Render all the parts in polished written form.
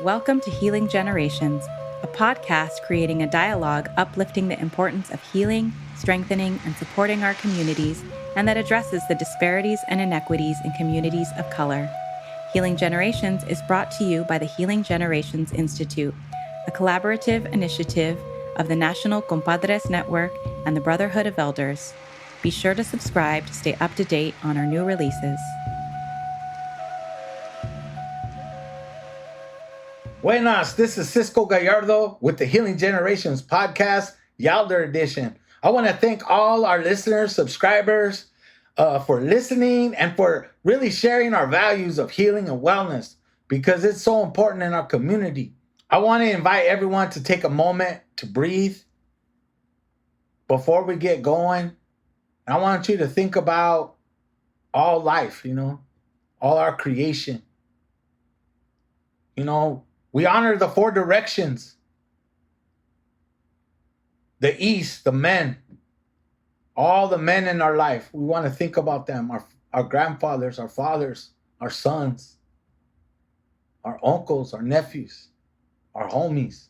Welcome to Healing Generations, a podcast creating a dialogue uplifting the importance of healing, strengthening, and supporting our communities, and that addresses the disparities and inequities in communities of color. Healing Generations is brought to you by the Healing Generations Institute, a collaborative initiative of the National Compadres Network and the Brotherhood of Elders. Be sure to subscribe to stay up to date on our new releases. Buenas, this is Cisco Gallardo with the Healing Generations podcast, Yalder edition. I want to thank all our listeners, subscribers, for listening and for really sharing our values of healing and wellness because it's so important in our community. I want to invite everyone to take a moment to breathe before we get going. I want you to think about all life, all our creation. We honor the four directions, the East, the men, all the men in our life. We want to think about them, our grandfathers, our fathers, our sons, our uncles, our nephews, our homies.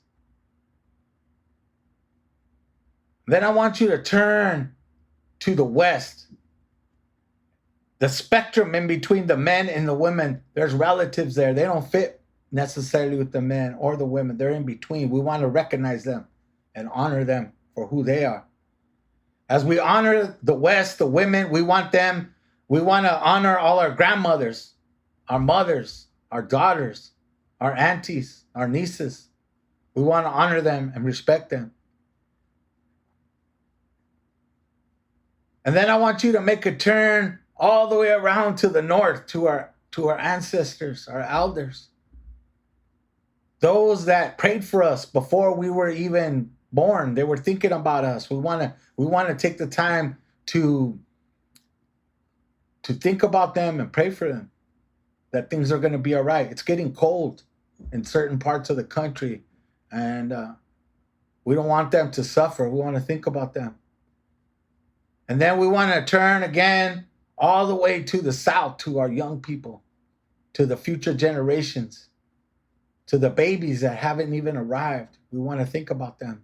Then I want you to turn to the West. The spectrum in between the men and the women, there's relatives there. They don't fit necessarily with the men or the women. They're in between. We want to recognize them and honor them for who they are. As we honor the West, the women, we want to honor all our grandmothers, our mothers, our daughters, our aunties, our nieces. We want to honor them and respect them. And then I want you to make a turn all the way around to the north, to our ancestors, our elders. Those that prayed for us before we were even born. They were thinking about us. We want to take the time to think about them and pray for them, that things are going to be all right. It's getting cold in certain parts of the country, and we don't want them to suffer. We want to think about them. And then we want to turn again all the way to the south, to our young people, to the future generations, to the babies that haven't even arrived. We want to think about them.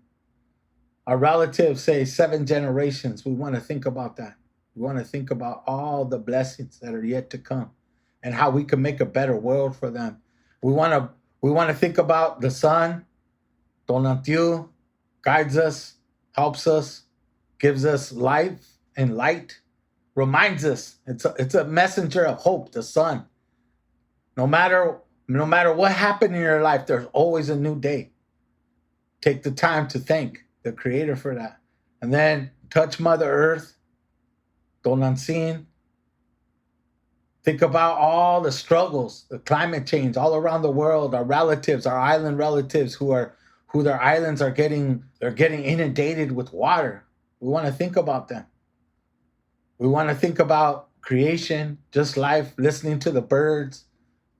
Our relatives say 7 generations. We want to think about that. We want to think about all the blessings that are yet to come and how we can make a better world for them. We want to think about the sun. Don Antiu guides us, helps us, gives us life and light, reminds us. It's a messenger of hope, the sun. No matter what happened in your life, there's always a new day. Take the time to thank the Creator for that. And then touch Mother Earth, Don Ancin. Think about all the struggles, the climate change all around the world, our relatives, our island relatives who their islands are getting inundated with water. We want to think about them. We want to think about creation, just life, listening to the birds,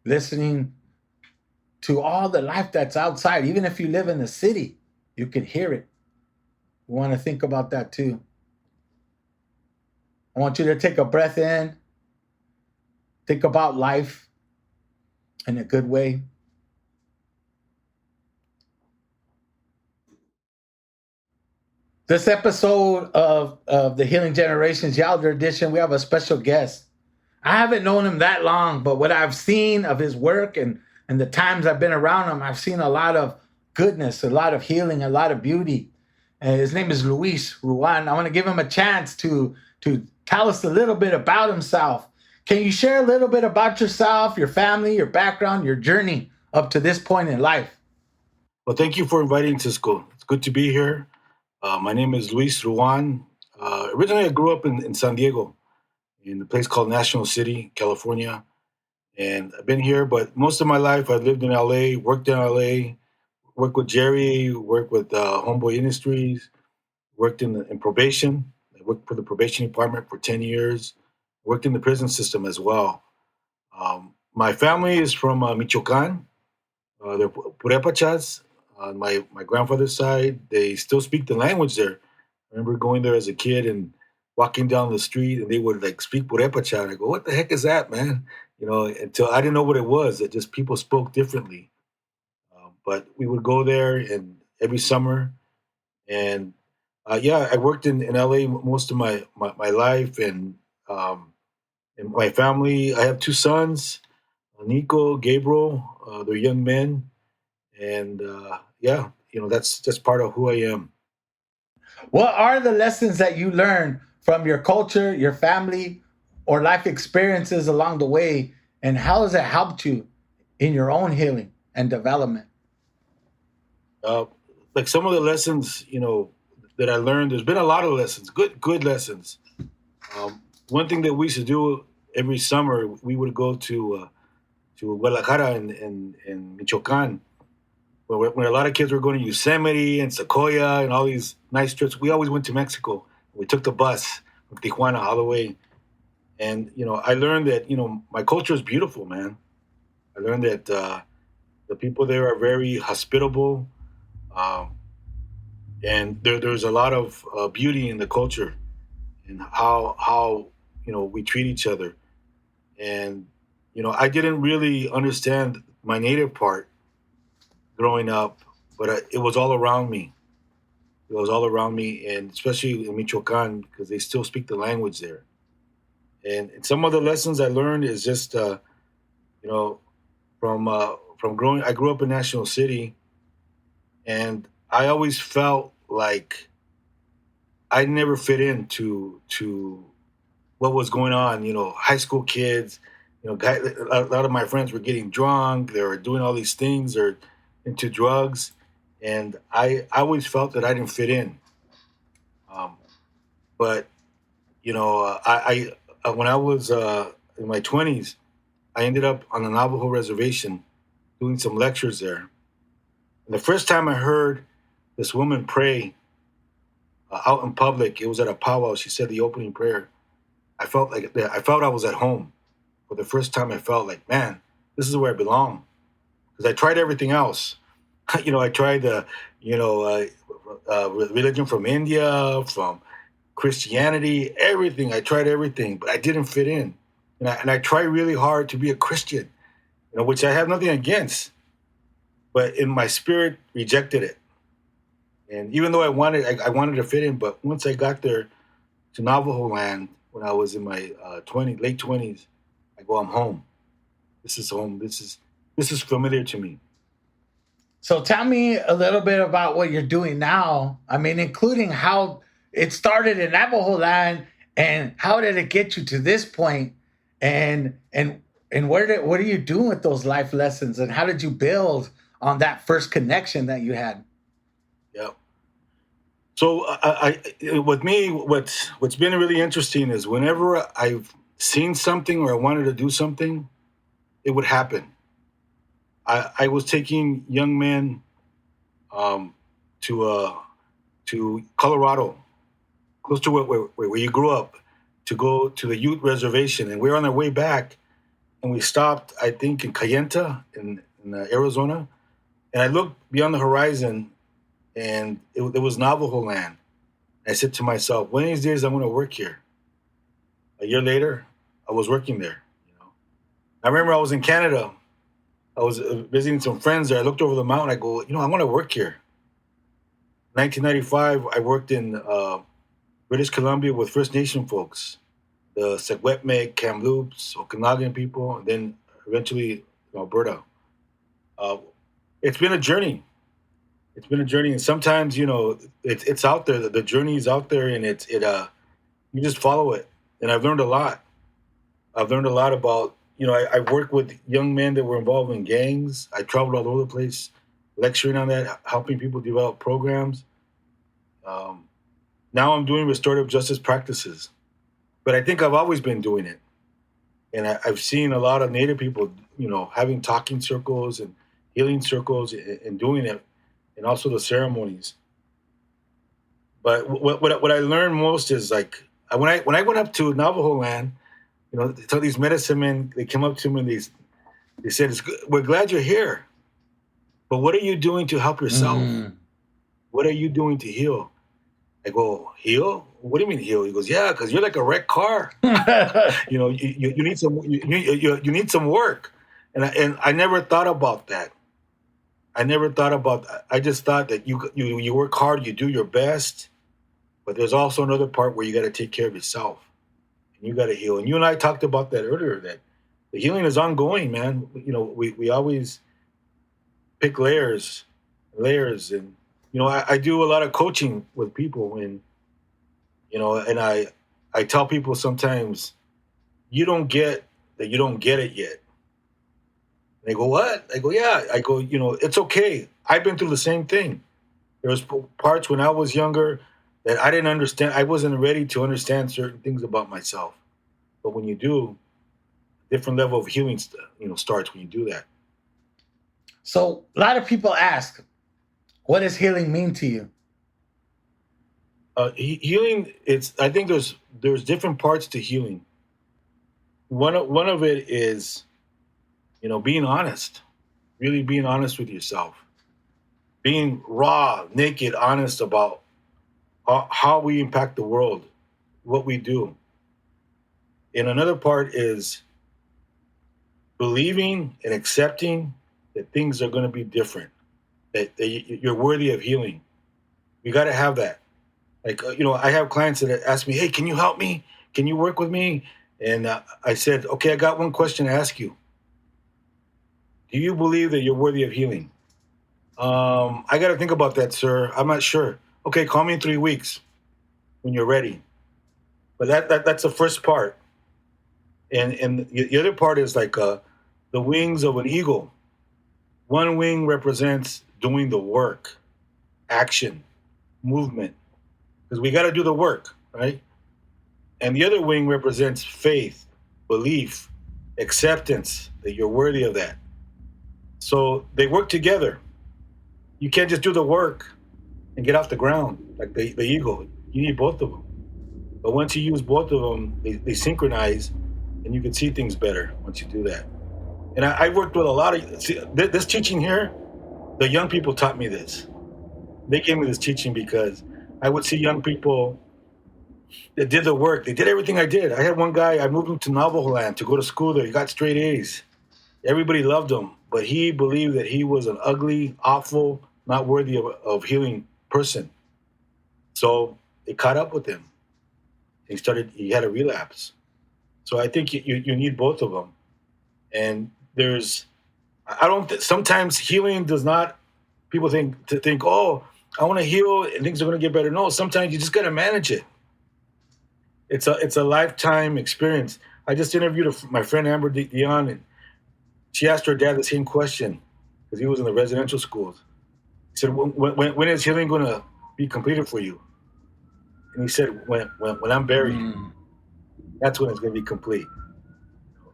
listening to all the life that's outside. Even if you live in the city, you can hear it. We want to think about that too. I want you to take a breath in. Think about life in a good way. This episode of the Healing Generations Yalder edition, we have a special guest. I haven't known him that long, but what I've seen of his work and the times I've been around him, I've seen a lot of goodness, a lot of healing, a lot of beauty. His name is Luis Ruan. I want to give him a chance to tell us a little bit about himself. Can you share a little bit about yourself, your family, your background, your journey up to this point in life? Well, thank you for inviting Cisco. It's good to be here. My name is Luis Ruan. Originally, I grew up in San Diego, in a place called National City, California. And I've been here, but most of my life I've lived in LA, worked in LA, worked with Jerry, worked with Homeboy Industries, worked in probation. I worked for the probation department for 10 years, worked in the prison system as well. My family is from Michoacan. They're Purépachas. On my grandfather's side, they still speak the language there. I remember going there as a kid and walking down the street, and they would speak Purépecha. And I go, "What the heck is that, man?" Until I didn't know what it was. That just people spoke differently. but we would go there and every summer. And yeah, I worked in LA most of my life, and my family. I have two sons, Nico, Gabriel. They're young men, and yeah, that's part of who I am. What are the lessons that you learn from your culture, your family, or life experiences along the way, and how has it helped you in your own healing and development? Uh, like some of the lessons, that I learned. There's been a lot of lessons, good lessons. One thing that we used to do every summer, we would go to Guadalajara in Michoacan, when a lot of kids were going to Yosemite and Sequoia and all these nice trips. We always went to Mexico. We took the bus from Tijuana all the way, and I learned that my culture is beautiful, man. I learned that the people there are very hospitable, um, and there's a lot of beauty in the culture and how we treat each other. And I didn't really understand my native part growing up, but it was all around me. It was all around me, and especially in Michoacan because they still speak the language there. And some of the lessons I learned is just you know from growing. I grew up in National City, and I always felt like I never fit into what was going on. High school kids. A lot of my friends were getting drunk. They were doing all these things. They're into drugs, and I always felt that I didn't fit in. Um, but when I was in my 20s, I ended up on the Navajo reservation doing some lectures there. And the first time I heard this woman pray out in public, it was at a powwow. She said the opening prayer. I felt I was at home. For the first time, I felt like, man, this is where I belong. Because I tried everything else. I tried the, religion from India, from Christianity, everything. I tried everything, but I didn't fit in. And I tried really hard to be a Christian, which I have nothing against. But in my spirit, rejected it. And even though I wanted to fit in, but once I got there to Navajo land when I was in my late 20s, I go, I'm home. This is home. This is familiar to me. So tell me a little bit about what you're doing now. I mean, including how it started in Navajo land and how did it get you to this point, and what are you doing with those life lessons, and how did you build on that first connection that you had? Yeah. So with me, what's been really interesting is whenever I've seen something or I wanted to do something, it would happen. I was taking young men um, to Colorado, close to where you grew up, to go to the Ute Reservation, and we were on our way back, and we stopped, I think, in Cayenta in Arizona, and I looked beyond the horizon, and it was Navajo land. I said to myself, one of these days I'm going to work here. A year later, I was working there. I remember I was in Canada. I was visiting some friends there. I looked over the mountain. I go, I want to work here. 1995, I worked in British Columbia with First Nation folks, the Secwepemc, Kamloops, Okanagan people, and then eventually Alberta. Uh, it's been a journey. It's been a journey, and sometimes it's out there. The journey is out there, and you just follow it. And I've learned a lot. I've learned a lot about I worked with young men that were involved in gangs. I traveled all over the place, lecturing on that, helping people develop programs. Um, Now I'm doing restorative justice practices, but I think I've always been doing it. And I've seen a lot of Native people, having talking circles and healing circles and doing it, and also the ceremonies. But what I learned most is like when I went up to Navajo land, so these medicine men, they came up to me and they said, "We're glad you're here, but what are you doing to help yourself? Mm. What are you doing to heal?" I go, "Heal? What do you mean heal?" He goes, "Yeah, because you're like a wrecked car. You need some you need some work." And I never thought about that. I never thought about. I just thought that you work hard, you do your best, but there's also another part where you got to take care of yourself and you got to heal. And you and I talked about that earlier. That the healing is ongoing, man. We always pick layers, and I do a lot of coaching with people, and and I tell people sometimes you don't get that you don't get it yet. They go, what? I go, yeah. I go, it's okay. I've been through the same thing. There was parts when I was younger that I didn't understand. I wasn't ready to understand certain things about myself. But when you do, a different level of healing, starts when you do that. So a lot of people ask, what does healing mean to you? Healing, I think there's different parts to healing. One of it is, being honest, really being honest with yourself, being raw, naked, honest about how we impact the world, what we do. And another part is believing and accepting that things are going to be different, that you're worthy of healing. You got to have that. Like, I have clients that ask me, hey, can you help me? Can you work with me? And I said, okay, I got one question to ask you. Do you believe that you're worthy of healing? I got to think about that, sir. I'm not sure. Okay, call me in 3 weeks when you're ready. But that's the first part. And the other part is like the wings of an eagle. One wing represents doing the work, action, movement, because we got to do the work, right? And the other wing represents faith, belief, acceptance that you're worthy of that. So they work together. You can't just do the work and get off the ground like the eagle. You need both of them. But once you use both of them, they synchronize, and you can see things better once you do that. And I worked with a lot of this teaching here. The young people taught me this. They gave me this teaching because I would see young people that did the work. They did everything I did. I had one guy, I moved him to Navajo land to go to school there. He got straight A's. Everybody loved him, but he believed that he was an ugly, awful, not worthy of healing person. So it caught up with him. He had a relapse. So I think you need both of them. And sometimes healing does not, people think, oh, I want to heal and things are going to get better. No, sometimes you just got to manage it. It's a lifetime experience. I just interviewed my friend Amber Dion, and she asked her dad the same question because he was in the residential schools. He said, when is healing going to be completed for you? And he said, when I'm buried, that's when it's going to be complete.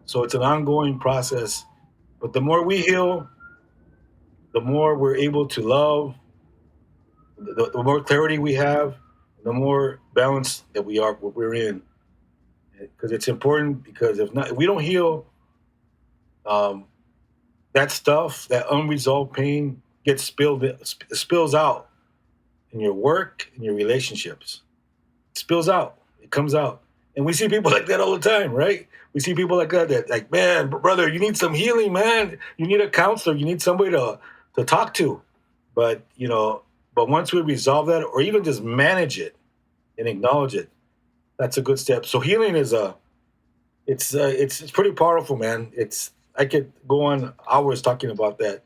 So it's an ongoing process. But the more we heal, the more we're able to love, the more clarity we have, the more balance that we're in. Because it's important, because if we don't heal, that stuff, that unresolved pain spills out in your work, in your relationships. It spills out. It comes out. And we see people like that all the time, right? We see people like that like, man, brother, you need some healing, man. You need a counselor. You need somebody to talk to. But once we resolve that, or even just manage it and acknowledge it, that's a good step. So healing is it's pretty powerful, man. I could go on hours talking about that.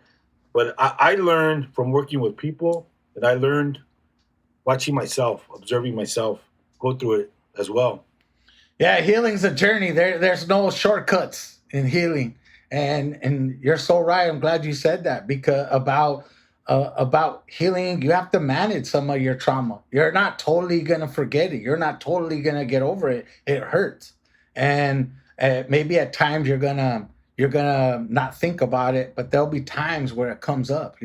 But I learned from working with people, and I learned watching myself, observing myself go through it as well. Yeah, healing's a journey. There's no shortcuts in healing, and you're so right. I'm glad you said that, because about healing, you have to manage some of your trauma. You're not totally gonna forget it. You're not totally gonna get over it. It hurts, and maybe at times you're gonna not think about it, but there'll be times where it comes up.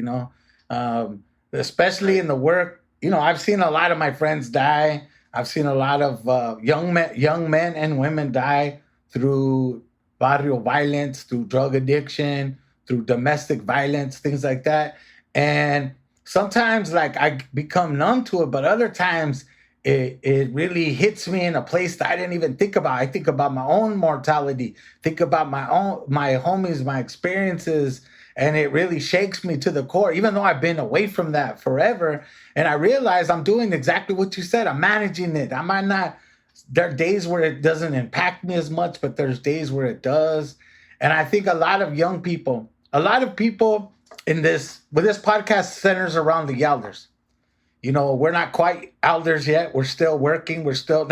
Especially in the work. I've seen a lot of my friends die. I've seen a lot of young men and women die through barrio violence, through drug addiction, through domestic violence, things like that. And sometimes, like, I become numb to it, but other times it really hits me in a place that I didn't even think about. I think about my own mortality, think about my homies, my experiences, And it really shakes me to the core, even though I've been away from that forever. And I realize I'm doing exactly what you said. I'm managing it. I might not, there are days where it doesn't impact me as much, but there's days where it does. And I think a lot of young people, a lot of people in this, with this podcast centers around the elders. You know, we're not quite elders yet. We're still working. We're still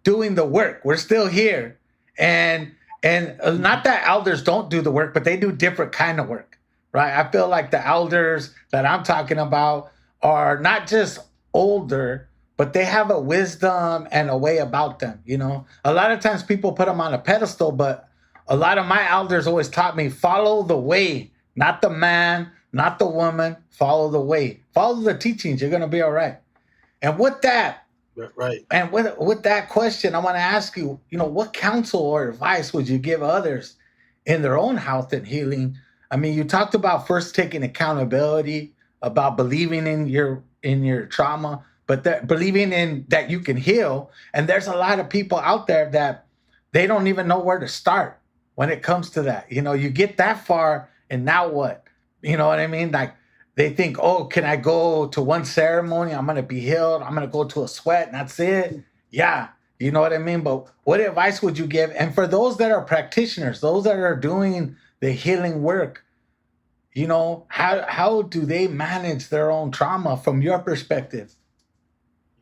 doing the work. We're still here. And not that elders don't do the work, but they do different kind of work, right? I feel like the elders that I'm talking about are not just older, but they have a wisdom and a way about them. You know, a lot of times people put them on a pedestal, but a lot of my elders always taught me, follow the way, not the man, not the woman, follow the way, follow the teachings. You're going to be all right. And with that, Right. and with that question, I want to ask you, you know, what counsel or advice would you give others in their own health and healing? I mean, you talked about first taking accountability, about believing in your trauma, but that believing in that you can heal. And there's a lot of people out there that they don't even know where to start when it comes to that. You know, you get that far and now what? You know what I mean? Like, they think, oh, can I go to one ceremony? I'm going to be healed. I'm going to go to a sweat and that's it. Yeah. You know what I mean? But what advice would you give? And for those that are practitioners, those that are doing the healing work, you know, how do they manage their own trauma from your perspective?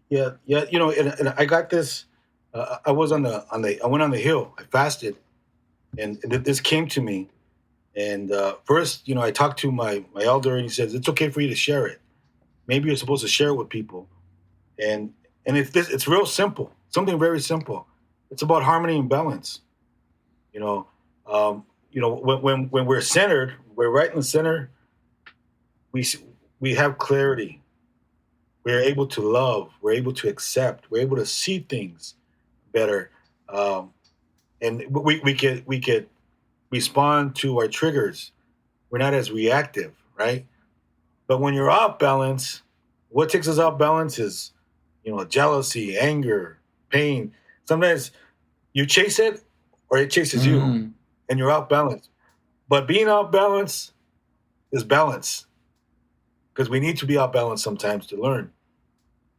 Yeah. You know, and I got this. I was I went on the hill. I fasted, and this came to me. And first, you know, I talked to my elder, and he says it's okay for you to share it. Maybe you're supposed to share it with people. And it's real simple, something very simple. It's about harmony and balance. You know, when we're centered, we're right in the center. We have clarity. We're able to love. We're able to accept. We're able to see things better, and we could respond to our triggers. We're not as reactive, right? But when you're off balance, what takes us off balance is, you know, jealousy, anger, pain. Sometimes you chase it or it chases you and you're off balance. But being off balance is balance because we need to be off balance sometimes to learn.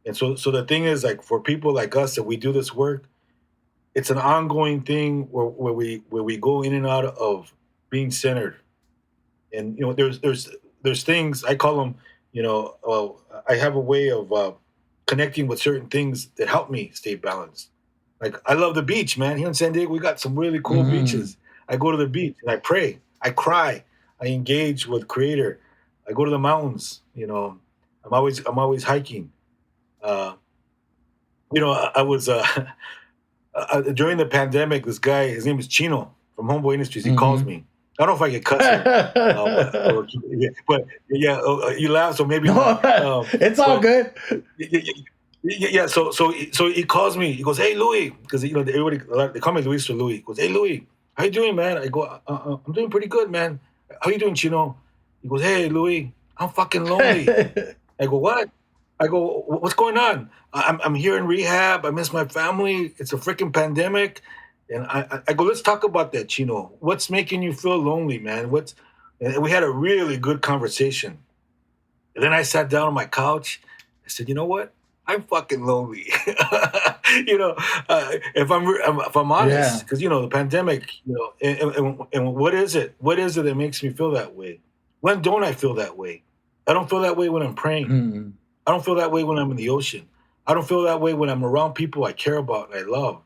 And so the thing is, like, for people like us that we do this work, it's an ongoing thing where we go in and out of being centered. And, you know, there's things, I call them, you know, I have a way of connecting with certain things that help me stay balanced. Like, I love the beach, man. Here in San Diego, we got some really cool beaches. I go to the beach and I pray, I cry, I engage with Creator. I go to the mountains. You know, I'm always hiking. You know, I was during the pandemic. This guy, his name is Chino from Homeboy Industries. He calls me. I don't know if I get cuss here, but yeah, you laugh, so maybe no, it's all good. Yeah. So he calls me. He goes, "Hey, Louis," because, you know, everybody, they call me Luis or Louis. He goes, "Hey, Louis, how you doing, man?" I go, "I'm doing pretty good, man. How you doing, Chino?" He goes, "Hey, Louis, I'm fucking lonely." I go, "What?" I go, "What's going on?" I'm here in rehab. I miss my family. It's a freaking pandemic. And I go, "Let's talk about that, Chino. What's making you feel lonely, man?" And we had a really good conversation. And then I sat down on my couch. I said, "You know what? I'm fucking lonely." You know, if I'm honest, because, you know, the pandemic, you know, and what is it? What is it that makes me feel that way? When don't I feel that way? I don't feel that way when I'm praying. I don't feel that way when I'm in the ocean. I don't feel that way when I'm around people I care about and I love.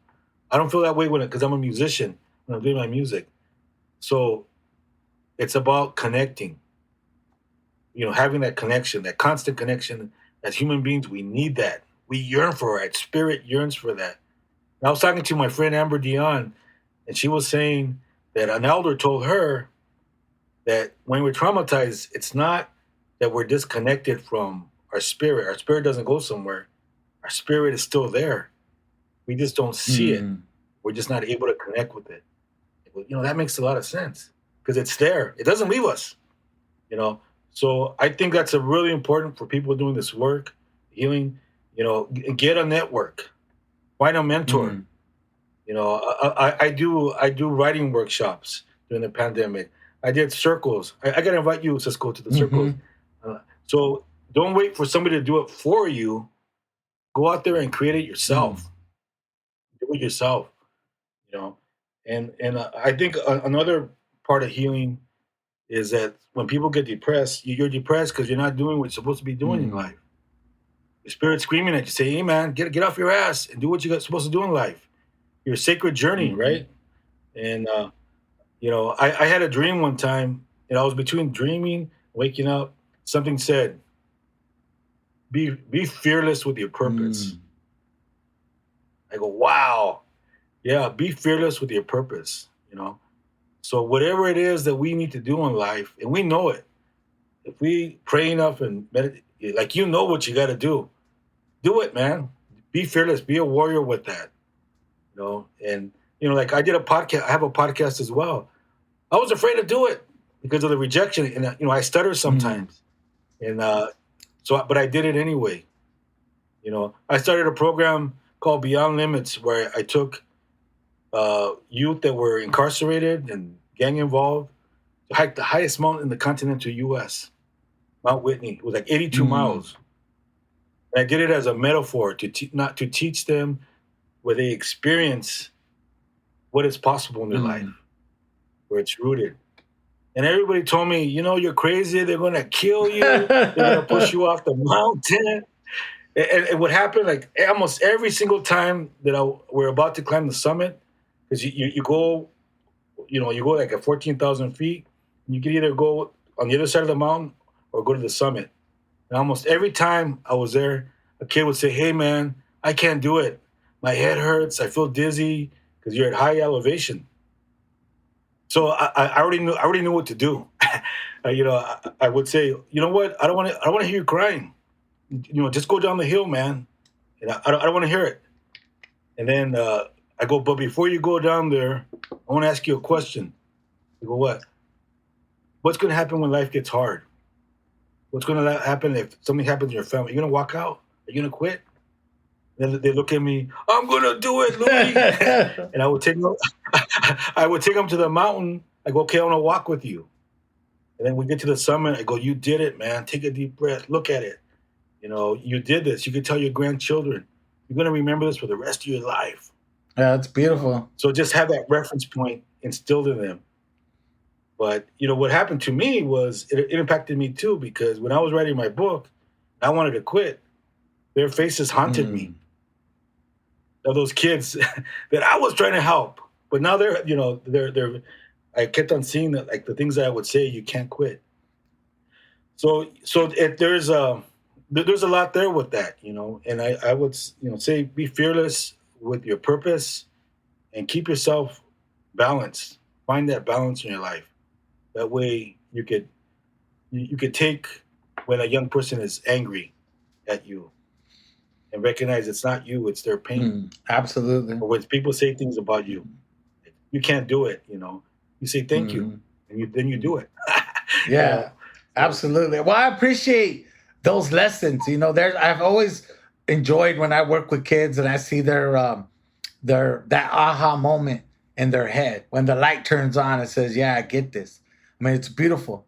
I don't feel that way because I'm a musician, when I'm doing my music. So it's about connecting, you know, having that connection, that constant connection. As human beings, we need that. We yearn for it. Spirit yearns for that. And I was talking to my friend Amber Dion, and she was saying that an elder told her that when we're traumatized, it's not that we're disconnected from our spirit. Our spirit doesn't go somewhere. Our spirit is still there. We just don't see it. We're just not able to connect with it. You know, that makes a lot of sense because it's there. It doesn't leave us, you know. So I think that's a really important for people doing this work, healing. You know, get a network, find a mentor. You know, I do writing workshops during the pandemic. I did circles. I got to invite you, Cisco, to the circles. Mm-hmm. So don't wait for somebody to do it for you. Go out there and create it Mm. yourself. Do it yourself, you know. And I think another part of healing is that when people get depressed, you're depressed because you're not doing what you're supposed to be doing in Mm. life. Your spirit's screaming at you, say, "Hey, man, get off your ass and do what you're supposed to do in life. Your sacred journey, Mm-hmm. right?" And I had a dream one time, and I was between dreaming, waking up. Something said, "Be fearless with your purpose." Mm. I go, "Wow, yeah, be fearless with your purpose." So whatever it is that we need to do in life, and we know it, if we pray enough and meditate, like what you got to do it, man. Be fearless. Be a warrior with that. And like I did a podcast. I have a podcast as well. I was afraid to do it because of the rejection, and I stutter Mm. sometimes, and but I did it anyway. I started a program called Beyond Limits where I took youth that were incarcerated and gang involved to hike the highest mountain in the continental U.S., Mount Whitney. It was like 82 Mm. miles. And I did it as a metaphor not to teach them where they experience what is possible in their life, Mm. where it's rooted. And everybody told me, you're crazy. They're going to kill you. They're going to push you off the mountain. And what happened, like almost every single time that we're about to climb the summit, because you go, you go like at 14,000 feet, and you can either go on the other side of the mountain or go to the summit. And almost every time I was there, a kid would say, "Hey, man, I can't do it. My head hurts. I feel dizzy," because you're at high elevation. So I already knew what to do. I would say, "You know what? I don't want to hear you crying. Just go down the hill, man. And I don't want to hear it." And then I go, "But before you go down there, I want to ask you a question." I go, "What? What's going to happen when life gets hard? What's going to happen if something happens in your family? Are you going to walk out? Are you going to quit?" Then they look at me. "I'm going to do it, Louis." And I would take them to the mountain. I go, "Okay, I want to walk with you." And then we get to the summit. I go, "You did it, man. Take a deep breath. Look at it. You did this. You can tell your grandchildren. You're going to remember this for the rest of your life." Yeah, that's beautiful. So just have that reference point instilled in them. But what happened to me was it impacted me too, because when I was writing my book, I wanted to quit. Their faces haunted me. Mm. Of those kids that I was trying to help, but now they're. I kept on seeing that, like the things that I would say, you can't quit. So there's a lot there with that, and I would say be fearless with your purpose and keep yourself balanced. Find that balance in your life. That way you could take when a young person is angry at you and recognize it's not you, it's their pain. Mm. Absolutely. Or when people say things about you, you can't do it. You say thank you, Mm. and then you do it. you Yeah, know. So absolutely. Well, I appreciate those lessons. I've always enjoyed when I work with kids and I see their that aha moment in their head when the light turns on and says, "Yeah, I get this." I mean, it's beautiful.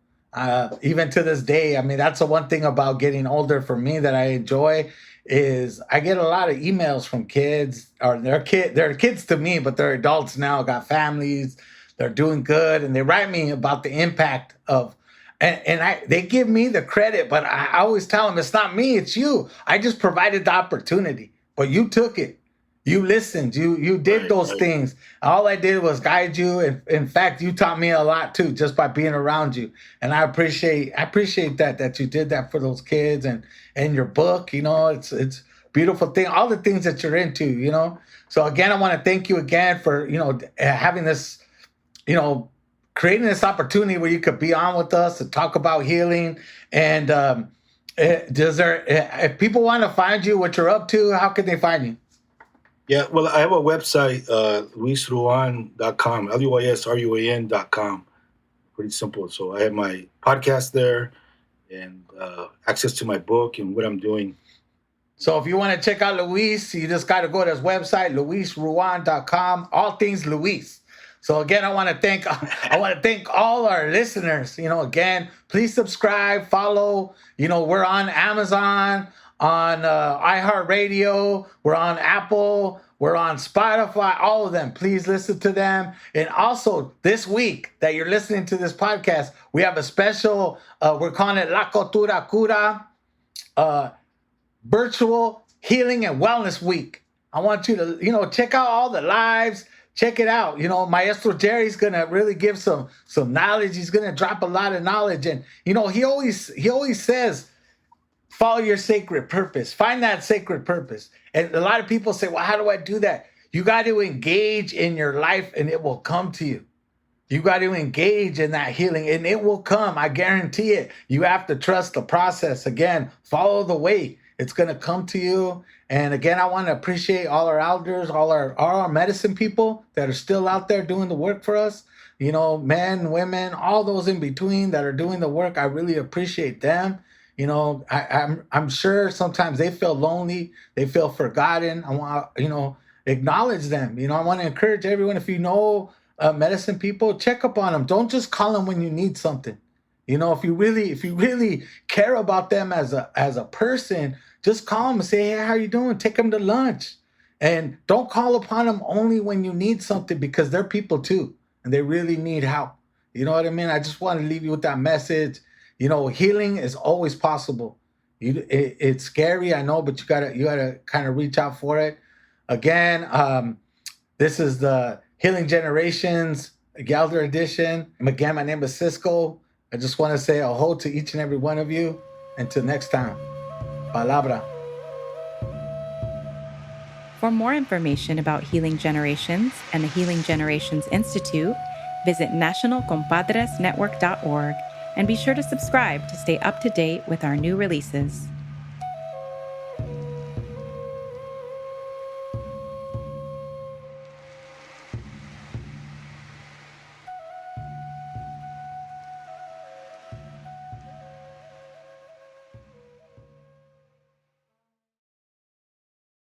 Even to this day, I mean, that's the one thing about getting older for me that I enjoy is I get a lot of emails from kids, or they're kids to me, but they're adults now, got families, they're doing good, and they write me about the impact of. And they give me the credit, but I always tell them it's not me, it's you. I just provided the opportunity, but you took it. You listened. You did right, those right. things. All I did was guide you. And in fact, you taught me a lot too, just by being around you. And I appreciate that you did that for those kids and your book. It's beautiful thing. All the things that you're into. So again, I want to thank you again for having this you know creating this opportunity where you could be on with us to talk about healing. And if people want to find you, what you're up to, how can they find you? Yeah, well, I have a website, luisruan.com, LUISRUAN.com. Pretty simple. So I have my podcast there and access to my book and what I'm doing. So if you want to check out Luis, you just got to go to his website, luisruan.com, all things Luis. So again, I want to thank all our listeners. Again, please subscribe, follow. We're on Amazon, on iHeartRadio, we're on Apple, we're on Spotify, all of them. Please listen to them. And also this week that you're listening to this podcast, we have a special, we're calling it La Cultura Cura, virtual healing and wellness week. I want you to, check out all the lives. Check it out. Maestro Jerry's gonna really give some knowledge. He's gonna drop a lot of knowledge, and he always says, follow your sacred purpose. Find that sacred purpose. And a lot of people say, well, how do I do that? You got to engage in your life, and it will come to you. You got to engage in that healing, and it will come. I guarantee it. You have to trust the process. Again, follow the way. It's going to come to you. And again, I want to appreciate all our elders, all our medicine people that are still out there doing the work for us. Men, women, all those in between that are doing the work. I really appreciate them. I'm sure sometimes they feel lonely. They feel forgotten. I want to, acknowledge them. I want to encourage everyone, if you know medicine people, check up on them. Don't just call them when you need something. If you really care about them as a person, just call them and say, hey, how you doing? Take them to lunch. And don't call upon them only when you need something, because they're people too, and they really need help. You know what I mean? I just want to leave you with that message. Healing is always possible. It's scary, I know, but you gotta kind of reach out for it. Again, this is the Healing Generations Galder edition. And again, my name is Cisco. I just want to say a ho to each and every one of you. Until next time, palabra. For more information about Healing Generations and the Healing Generations Institute, visit nationalcompadresnetwork.org and be sure to subscribe to stay up to date with our new releases.